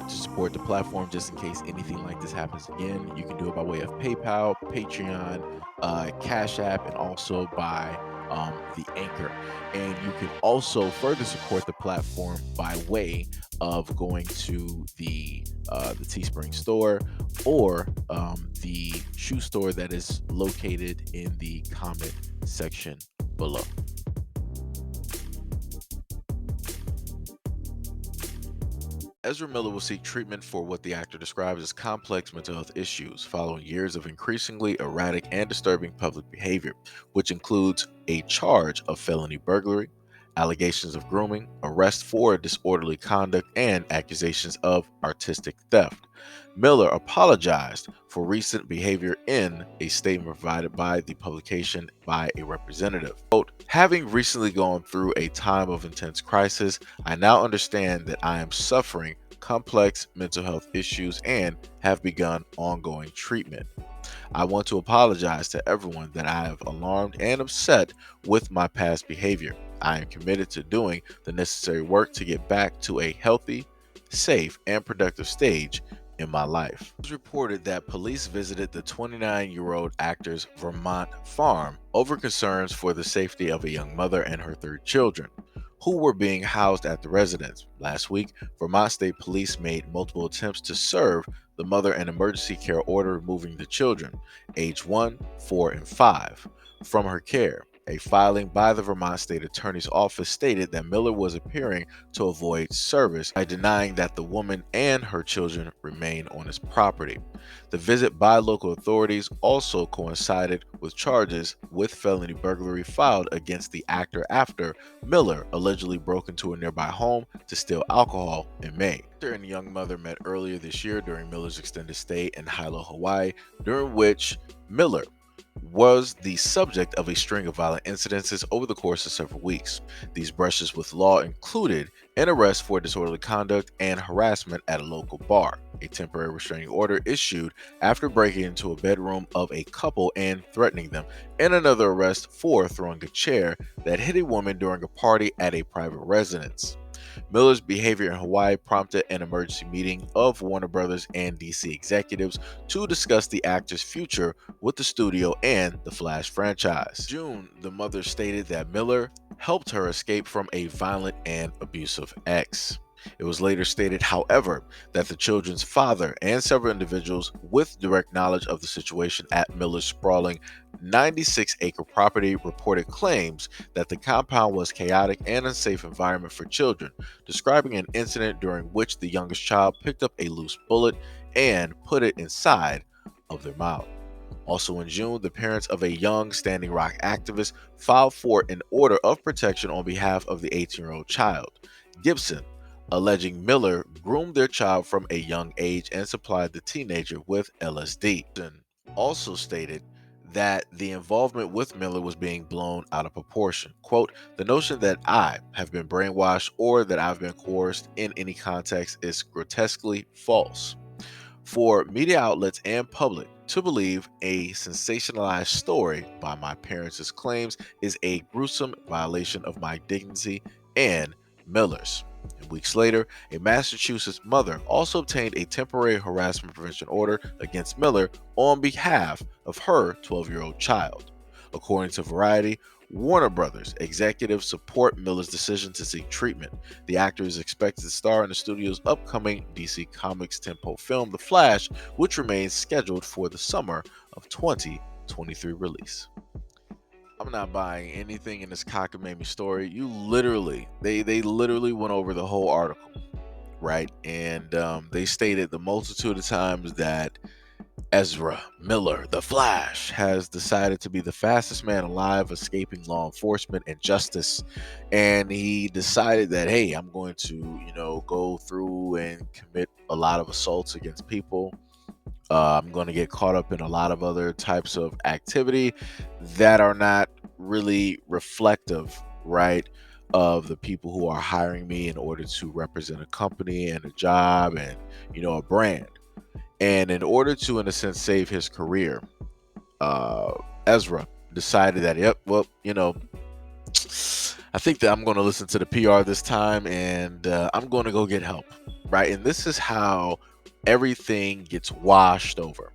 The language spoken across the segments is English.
to support the platform just in case anything like this happens again, you can do it by way of PayPal, Patreon, Cash App, and also by the Anchor. And you can also further support the platform by way of going to the Teespring store or the shoe store that is located in the comment section below. Ezra Miller will seek treatment for what the actor describes as complex mental health issues following years of increasingly erratic and disturbing public behavior, which includes a charge of felony burglary, allegations of grooming, arrest for disorderly conduct, and accusations of artistic theft. Miller apologized for recent behavior in a statement provided by the publication by a representative. Quote, having recently gone through a time of intense crisis, I now understand that I am suffering complex mental health issues and have begun ongoing treatment. I want to apologize to everyone that I have alarmed and upset with my past behavior. I am committed to doing the necessary work to get back to a healthy, safe, and productive stage in my life. It was reported that police visited the 29-year-old actor's Vermont farm over concerns for the safety of a young mother and her 3 children, who were being housed at the residence. Last week, Vermont State Police made multiple attempts to serve the mother an emergency care order removing the children, age 1, 4, and 5, from her care. A filing by the Vermont State Attorney's Office stated that Miller was appearing to avoid service by denying that the woman and her children remain on his property. The visit by local authorities also coincided with charges with felony burglary filed against the actor after Miller allegedly broke into a nearby home to steal alcohol in May. The actor and young mother met earlier this year during Miller's extended stay in Hilo, Hawaii, during which Miller was the subject of a string of violent incidences over the course of several weeks. These brushes with law included an arrest for disorderly conduct and harassment at a local bar, a temporary restraining order issued after breaking into a bedroom of a couple and threatening them, and another arrest for throwing a chair that hit a woman during a party at a private residence. Miller's behavior in Hawaii prompted an emergency meeting of Warner Brothers and DC executives to discuss the actor's future with the studio and the Flash franchise. In June, the mother stated that Miller helped her escape from a violent and abusive ex. It was later stated, however, that the children's father and several individuals with direct knowledge of the situation at Miller's sprawling 96-acre property reported claims that the compound was chaotic and unsafe environment for children, describing an incident during which the youngest child picked up a loose bullet and put it inside of their mouth. Also in June, the parents of a young Standing Rock activist filed for an order of protection on behalf of the 18-year-old child, Gibson, alleging Miller groomed their child from a young age and supplied the teenager with LSD. Gibson also stated that the involvement with Miller was being blown out of proportion. Quote, the notion that I have been brainwashed or that I've been coerced in any context is grotesquely false. For media outlets and public to believe a sensationalized story by my parents' claims is a gruesome violation of my dignity and Miller's. And weeks later, a Massachusetts mother also obtained a temporary harassment prevention order against Miller on behalf of her 12-year-old child. According to Variety, Warner Brothers executives support Miller's decision to seek treatment. The actor is expected to star in the studio's upcoming DC Comics tentpole film, The Flash, which remains scheduled for the summer of 2023 release. I'm not buying anything in this cockamamie story. They literally went over the whole article, right? And they stated the multitude of times that Ezra Miller, the Flash, has decided to be the fastest man alive, escaping law enforcement and justice. And he decided that, hey, I'm going to, go through and commit a lot of assaults against people. I'm going to get caught up in a lot of other types of activity that are not really reflective, right, of the people who are hiring me in order to represent a company and a job and, a brand. And in order to, in a sense, save his career, Ezra decided that, I think that I'm going to listen to the PR this time and I'm going to go get help. right? And this is how everything gets washed over,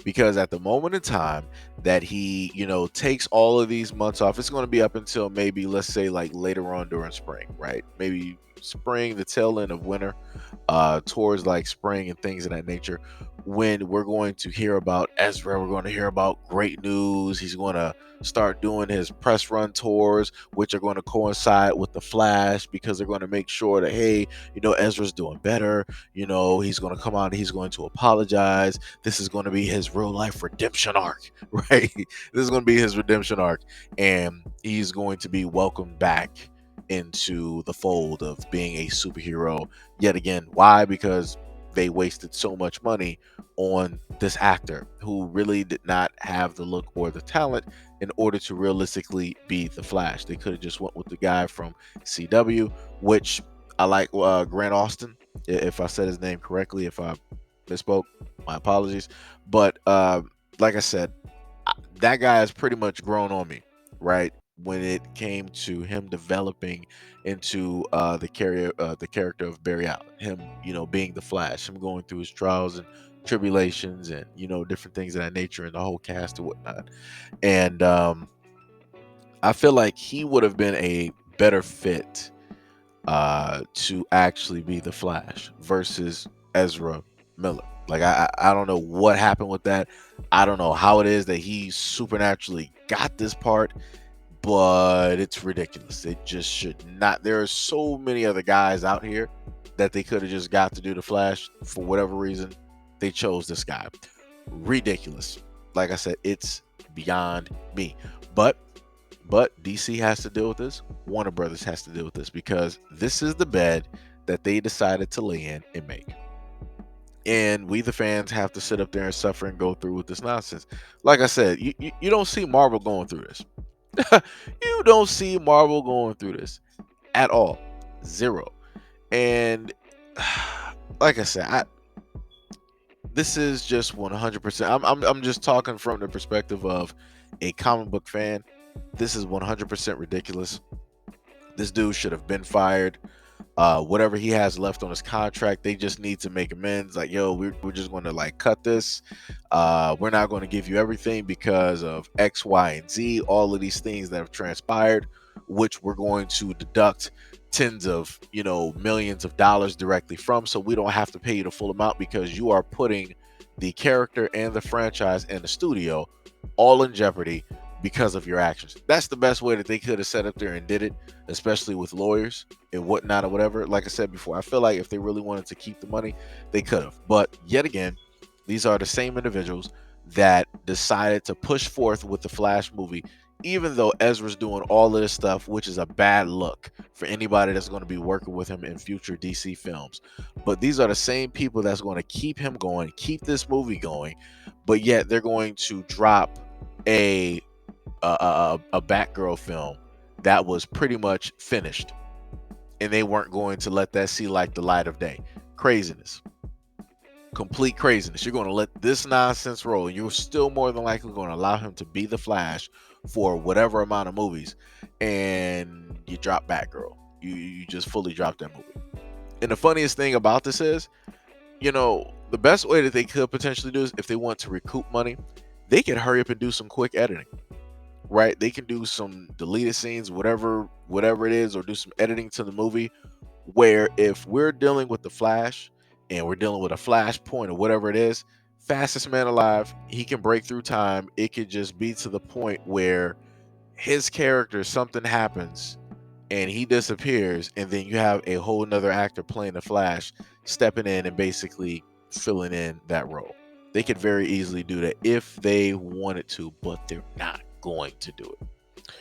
because at the moment in time that he, takes all of these months off, it's going to be up until maybe, let's say, like later on during spring, right? Maybe spring, the tail end of winter, towards like spring and things of that nature, when we're going to hear about Ezra. We're going to hear about great news. He's going to start doing his press run tours, which are going to coincide with the Flash, because they're going to make sure that, hey, Ezra's doing better. He's going to come out and he's going to apologize. This is going to be his real life redemption arc, right? This is going to be his redemption arc, and he's going to be welcomed back into the fold of being a superhero yet again. Why? Because they wasted so much money on this actor who really did not have the look or the talent in order to realistically be the Flash. They could have just went with the guy from CW, which I like, Grant Austin. If I said his name correctly, if I misspoke, my apologies. But like I said, that guy has pretty much grown on me, right? When it came to him developing into the character of Barry Allen, him, being the Flash, him going through his trials and tribulations, and different things of that nature, and the whole cast and whatnot. And I feel like he would have been a better fit to actually be the Flash versus Ezra Miller. Like, I don't know what happened with that. I don't know how it is that he supernaturally got this part, but it's ridiculous. It just should not. There are so many other guys out here that they could have just got to do the Flash. For whatever reason, they chose this guy. Ridiculous. Like I said, it's beyond me. But DC has to deal with this. Warner Brothers has to deal with this, because this is the bed that they decided to lay in and make. And we, the fans, have to sit up there and suffer and go through with this nonsense. Like I said, you don't see Marvel going through this. You don't see Marvel going through this at all. Zero. And like I said, this is just 100%. I'm just talking from the perspective of a comic book fan. This is 100% ridiculous. This dude should have been fired. Whatever he has left on his contract, they just need to make amends. Like, yo, we're just going to like cut this. We're not going to give you everything because of X, Y, and Z. All of these things that have transpired, which we're going to deduct tens of millions of dollars directly from, so we don't have to pay you the full amount, because you are putting the character and the franchise and the studio all in jeopardy because of your actions. That's the best way that they could have set up there and did it, especially with lawyers and whatnot or whatever. Like I said before, I feel like if they really wanted to keep the money, they could have. But yet again, these are the same individuals that decided to push forth with the Flash movie, even though Ezra's doing all of this stuff, which is a bad look for anybody that's going to be working with him in future DC films. But these are the same people that's going to keep him going, keep this movie going, but yet they're going to drop a Batgirl film that was pretty much finished, and they weren't going to let that see like the light of day. Craziness. Complete craziness. You're going to let this nonsense roll, and you're still more than likely going to allow him to be the Flash for whatever amount of movies, and you drop Batgirl. You just fully drop that movie. And the funniest thing about this is, the best way that they could potentially do is, if they want to recoup money, they can hurry up and do some quick editing. Right? They can do some deleted scenes, whatever it is, or do some editing to the movie, where if we're dealing with the Flash and we're dealing with a Flashpoint or whatever it is, fastest man alive, he can break through time. It could just be to the point where his character, something happens and he disappears, and then you have a whole nother actor playing the Flash, stepping in and basically filling in that role. They could very easily do that if they wanted to, but they're not going to do it.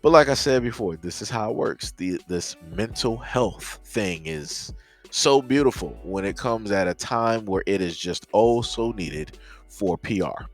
But like I said before, this is how it works. This mental health thing is so beautiful when it comes at a time where it is just oh so needed for PR.